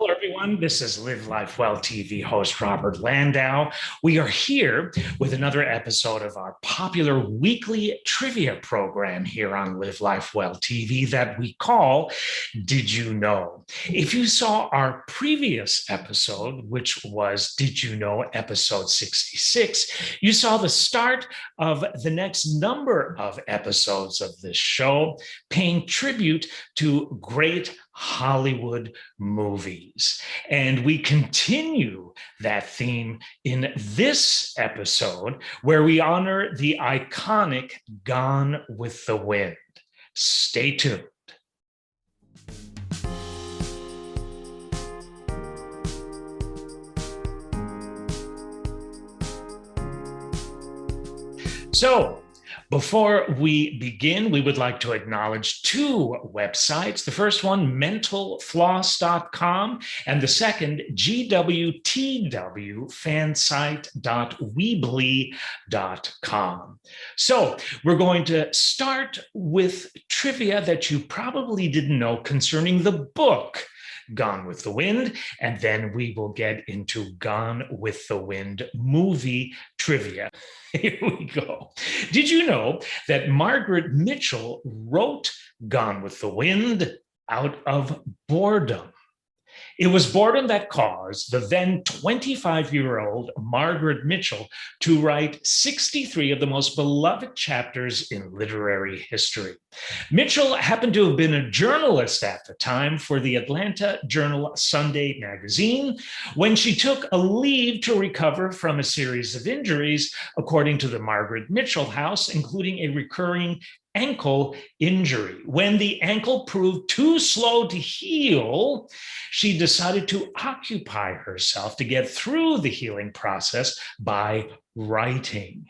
Hello, everyone. This is Live Life Well TV host Robert Landau. We are here with another episode of our popular weekly trivia program here on Live Life Well TV that we call Did You Know? If you saw our previous episode, which was Did You Know episode 66, you saw the start of the next number of episodes of this show paying tribute to great Hollywood movies. And we continue that theme in this episode where we honor the iconic Gone with the Wind. Stay tuned. So, before we begin, we would like to acknowledge two websites. The first one, mentalfloss.com, and the second, gwtwfansite.weebly.com. So we're going to start with trivia that you probably didn't know concerning the book Gone with the Wind, and then we will get into Gone with the Wind movie trivia. Here we go. Did you know that Margaret Mitchell wrote Gone with the Wind out of boredom? It was boredom that caused the then 25-year-old Margaret Mitchell to write 63 of the most beloved chapters in literary history. Mitchell happened to have been a journalist at the time for the Atlanta Journal-Sunday magazine when she took a leave to recover from a series of injuries, according to the Margaret Mitchell House, including a recurring ankle injury. When the ankle proved too slow to heal, she decided to occupy herself to get through the healing process by writing.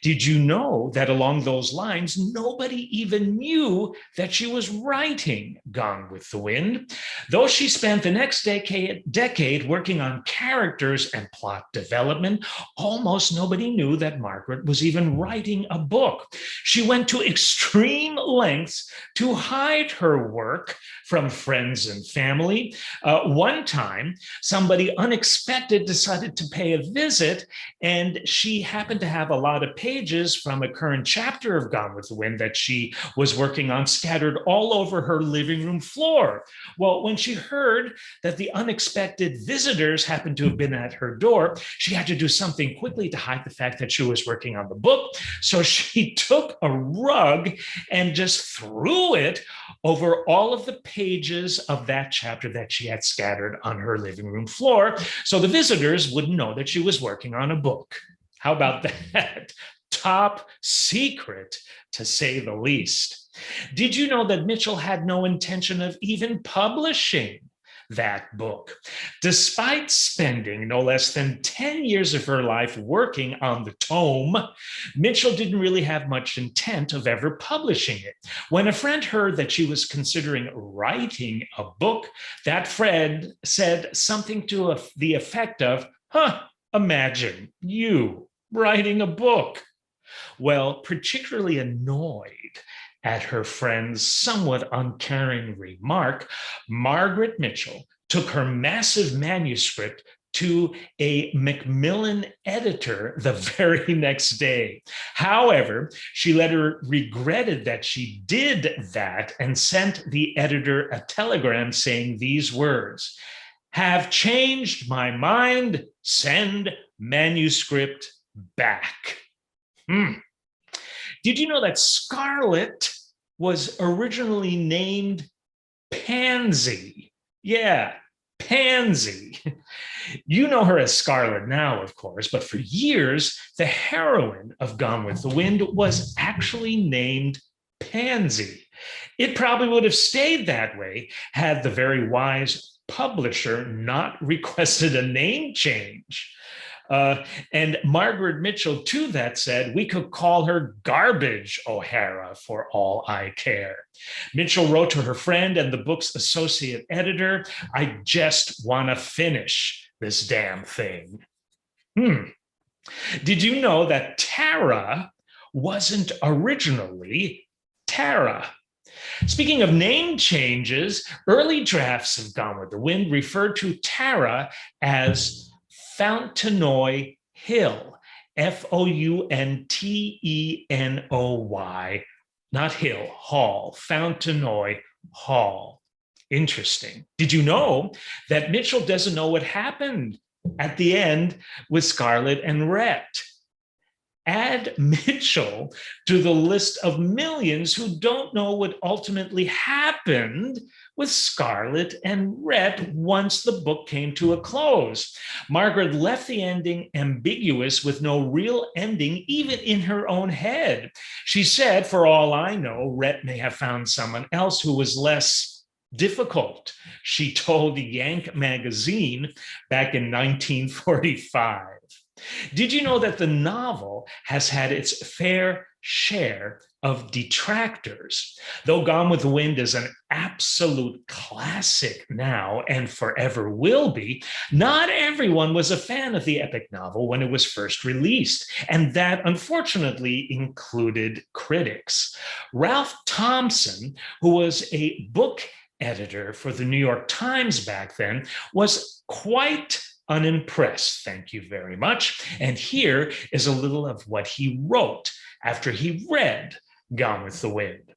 Did you know that along those lines, nobody even knew that she was writing Gone with the Wind? Though she spent the next decade working on characters and plot development, almost nobody knew that Margaret was even writing a book. She went to extreme lengths to hide her work from friends and family. One time, somebody unexpected decided to pay a visit, and she happened to have a lot of pages from a current chapter of Gone with the Wind that she was working on scattered all over her living room floor. Well, when she heard that the unexpected visitors happened to have been at her door, she had to do something quickly to hide the fact that she was working on the book. So she took a rug and just threw it over all of the pages of that chapter that she had scattered on her living room floor, so the visitors wouldn't know that she was working on a book. How about that? Top secret, to say the least. Did you know that Mitchell had no intention of even publishing that book? Despite spending no less than 10 years of her life working on the tome, Mitchell didn't really have much intent of ever publishing it. When a friend heard that she was considering writing a book, that friend said something to the effect of, imagine you writing a book. Well, particularly annoyed at her friend's somewhat uncaring remark, Margaret Mitchell took her massive manuscript to a Macmillan editor the very next day. However, she later regretted that she did that and sent the editor a telegram saying these words: "Have changed my mind, send manuscript back." Did you know that Scarlet was originally named Pansy? Yeah, Pansy. You know her as Scarlet now, of course, but for years, the heroine of Gone with the Wind was actually named Pansy. It probably would have stayed that way had the very wise publisher not requested a name change. And Margaret Mitchell, to that, said, "We could call her Garbage O'Hara for all I care." Mitchell wrote to her friend and the book's associate editor, "I just want to finish this damn thing." Did you know that Tara wasn't originally Tara? Speaking of name changes, early drafts of Gone with the Wind referred to Tara as Fontenoy Hill, Fountenenoy, not Hill, Hall, Fontenoy Hall. Interesting. Did you know that Mitchell doesn't know what happened at the end with Scarlett and Rhett? Add Mitchell to the list of millions who don't know what ultimately happened with Scarlett and Rhett once the book came to a close. Margaret left the ending ambiguous with no real ending, even in her own head. She said, for all I know, Rhett may have found someone else who was less difficult, she told Yank magazine back in 1945. Did you know that the novel has had its fair share of detractors? Though Gone with the Wind is an absolute classic now and forever will be, not everyone was a fan of the epic novel when it was first released, and that unfortunately included critics. Ralph Thompson, who was a book editor for the New York Times back then, was quite unimpressed, thank you very much. And here is a little of what he wrote after he read Gone with the Wind.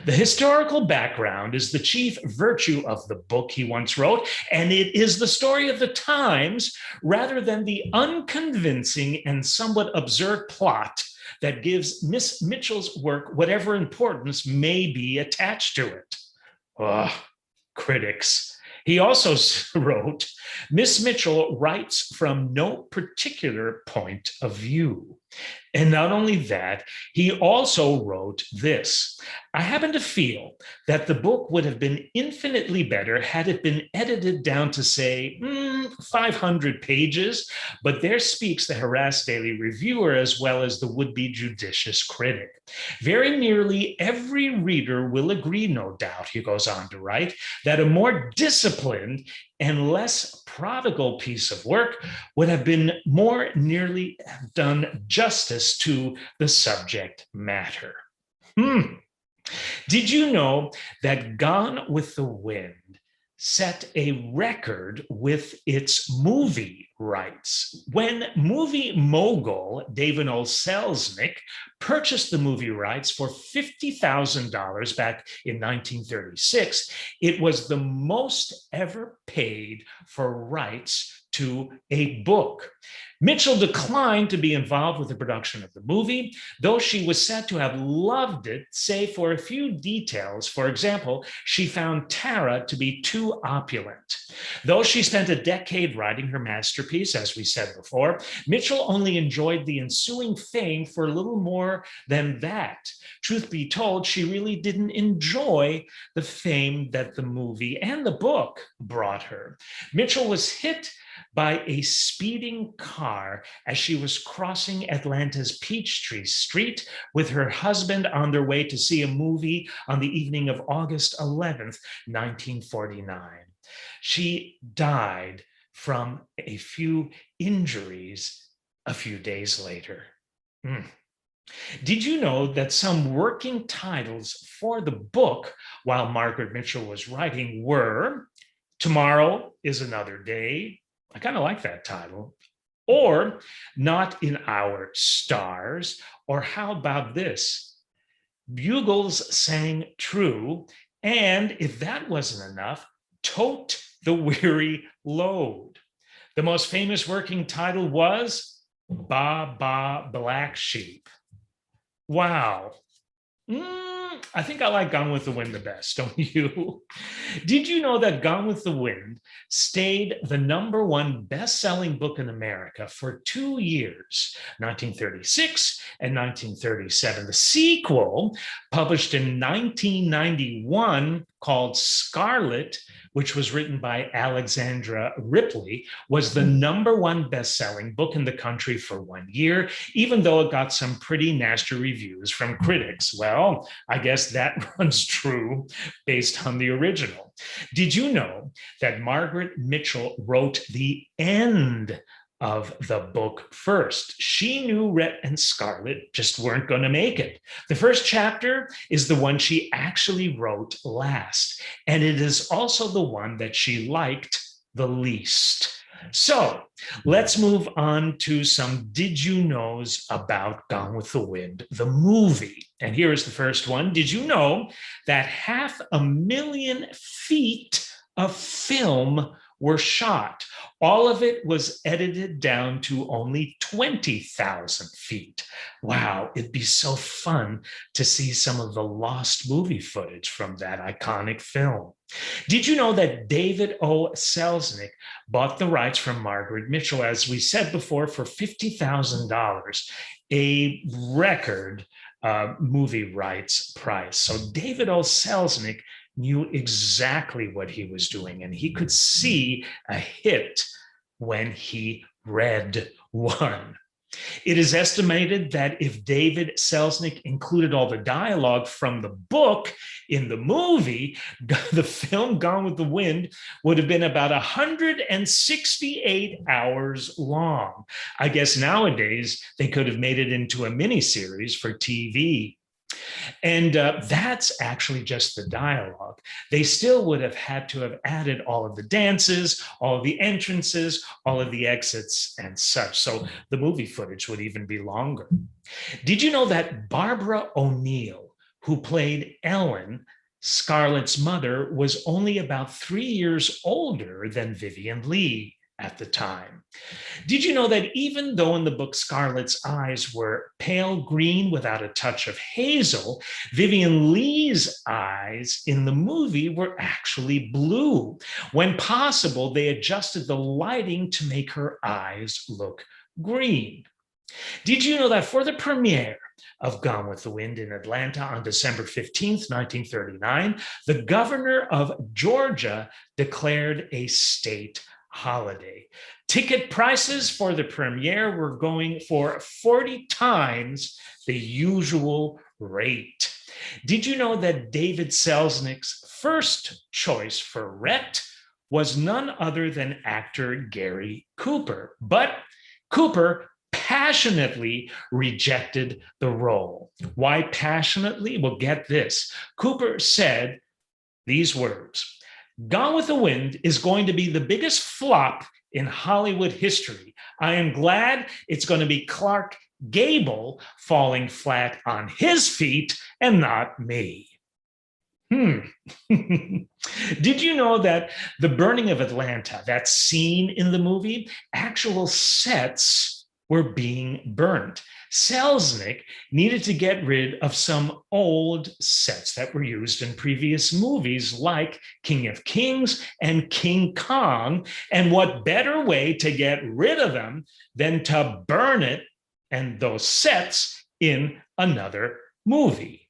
The historical background is the chief virtue of the book, he once wrote, and it is the story of the times rather than the unconvincing and somewhat absurd plot that gives Miss Mitchell's work whatever importance may be attached to it. Oh, critics. He also wrote, Miss Mitchell writes from no particular point of view. And not only that, he also wrote this. I happen to feel that the book would have been infinitely better had it been edited down to, say, 500 pages, but there speaks the harassed daily reviewer as well as the would-be judicious critic. Very nearly every reader will agree, no doubt, he goes on to write, that a more disciplined and less prodigal piece of work would have been more nearly done justice to the subject matter. Did you know that Gone with the Wind set a record with its movie rights? When movie mogul David O. Selznick purchased the movie rights for $50,000 back in 1936, it was the most ever paid for rights to a book. Mitchell declined to be involved with the production of the movie, though she was said to have loved it, save for a few details. For example, she found Tara to be too opulent. Though she spent a decade writing her masterpiece, as we said before, Mitchell only enjoyed the ensuing fame for a little more than that. Truth be told, she really didn't enjoy the fame that the movie and the book brought her. Mitchell was hit by a speeding car as she was crossing Atlanta's Peachtree Street with her husband on their way to see a movie on the evening of August 11th, 1949. She died from a few injuries a few days later. Did you know that some working titles for the book while Margaret Mitchell was writing were Tomorrow is Another Day? I kind of like that title. Or Not in Our Stars. Or how about this? Bugles Sang True. And if that wasn't enough, Tote the Weary Load. The most famous working title was Ba Ba Black Sheep. Wow. I think I like Gone with the Wind the best, don't you? Did you know that Gone with the Wind stayed the #1 best-selling book in America for 2 years, 1936 and 1937? The sequel, published in 1991, called Scarlet, which was written by Alexandra Ripley, was the #1 best-selling book in the country for 1 year, even though it got some pretty nasty reviews from critics. Well, I guess that runs true based on the original. Did you know that Margaret Mitchell wrote the end of the book first. She knew Rhett and Scarlett just weren't going to make it. The first chapter is the one she actually wrote last, and it is also the one that she liked the least. So let's move on to some did you knows about Gone with the Wind, the movie. And here is the first one. Did you know that 500,000 feet of film were shot? All of it was edited down to only 20,000 feet. Wow, it'd be so fun to see some of the lost movie footage from that iconic film. Did you know that David O. Selznick bought the rights from Margaret Mitchell, as we said before, for $50,000, a record movie rights price? So David O. Selznick knew exactly what he was doing, and he could see a hit when he read one. It is estimated that if David Selznick included all the dialogue from the book in the movie, the film Gone with the Wind would have been about 168 hours long. I guess nowadays they could have made it into a miniseries for TV. And that's actually just the dialogue. They still would have had to have added all of the dances, all of the entrances, all of the exits and such. So the movie footage would even be longer. Did you know that Barbara O'Neill, who played Ellen, Scarlett's mother, was only about 3 years older than Vivien Leigh at the time? Did you know that even though in the book Scarlett's eyes were pale green without a touch of hazel, Vivien Leigh's eyes in the movie were actually blue? When possible, they adjusted the lighting to make her eyes look green. Did you know that for the premiere of Gone with the Wind in Atlanta on December 15th, 1939, the governor of Georgia declared a state holiday? Ticket prices for the premiere were going for 40 times the usual rate. Did you know that David Selznick's first choice for Rhett was none other than actor Gary Cooper? But Cooper passionately rejected the role. Why passionately? Well, get this. Cooper said these words: Gone with the Wind is going to be the biggest flop in Hollywood history. I am glad it's going to be Clark Gable falling flat on his feet and not me. Did you know that the burning of Atlanta, that scene in the movie, actual sets were being burned? Selznick needed to get rid of some old sets that were used in previous movies like King of Kings and King Kong. And what better way to get rid of them than to burn it and those sets in another movie?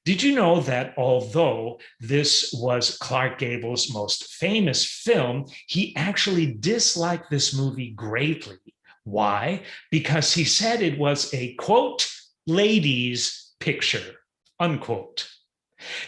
Did you know that although this was Clark Gable's most famous film, he actually disliked this movie greatly? Why? Because he said it was a, quote, ladies' picture, unquote.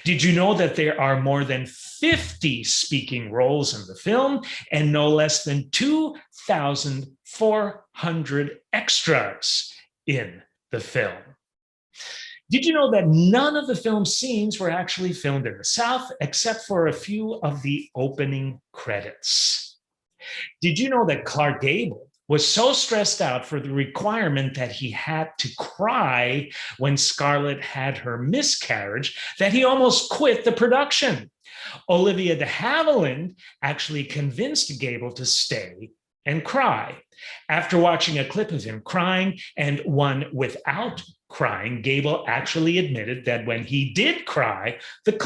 Did you know that there are more than 50 speaking roles in the film and no less than 2,400 extras in the film? Did you know that none of the film scenes were actually filmed in the South except for a few of the opening credits? Did you know that Clark Gable was so stressed out for the requirement that he had to cry when Scarlett had her miscarriage that he almost quit the production? Olivia de Havilland actually convinced Gable to stay and cry. After watching a clip of him crying and one without crying, Gable actually admitted that when he did cry, that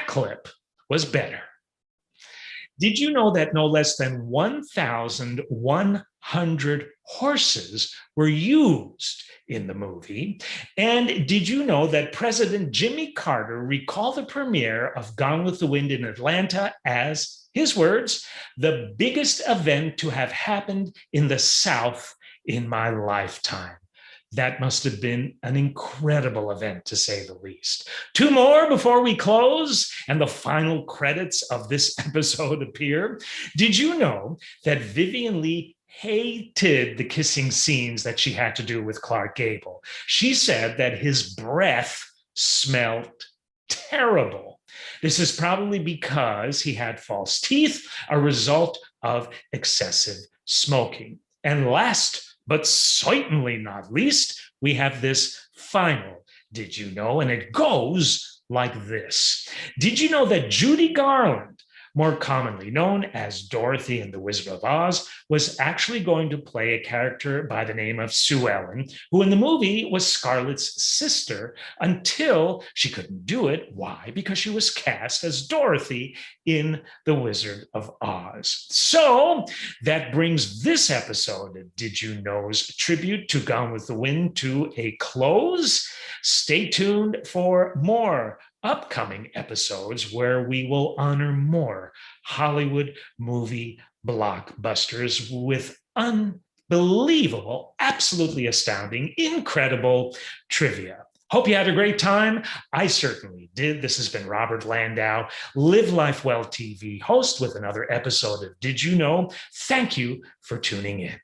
clip was better. Did you know that no less than 1,100 horses were used in the movie? And did you know that President Jimmy Carter recalled the premiere of Gone with the Wind in Atlanta as, his words, the biggest event to have happened in the South in my lifetime? That must have been an incredible event, to say the least. Two more before we close and the final credits of this episode appear. Did you know that Vivian Leigh hated the kissing scenes that she had to do with Clark Gable? She said that his breath smelled terrible. This is probably because he had false teeth, a result of excessive smoking. And last but certainly not least, we have this final did you know? And it goes like this. Did you know that Judy Garland, more commonly known as Dorothy in The Wizard of Oz, was actually going to play a character by the name of Sue Ellen, who in the movie was Scarlett's sister until she couldn't do it. Why? Because she was cast as Dorothy in The Wizard of Oz. So that brings this episode of Did You Know's tribute to Gone with the Wind to a close. Stay tuned for more upcoming episodes where we will honor more Hollywood movie blockbusters with unbelievable, absolutely astounding, incredible trivia. Hope you had a great time. I certainly did. This has been Robert Landau, Live Life Well TV host with another episode of Did You Know? Thank you for tuning in.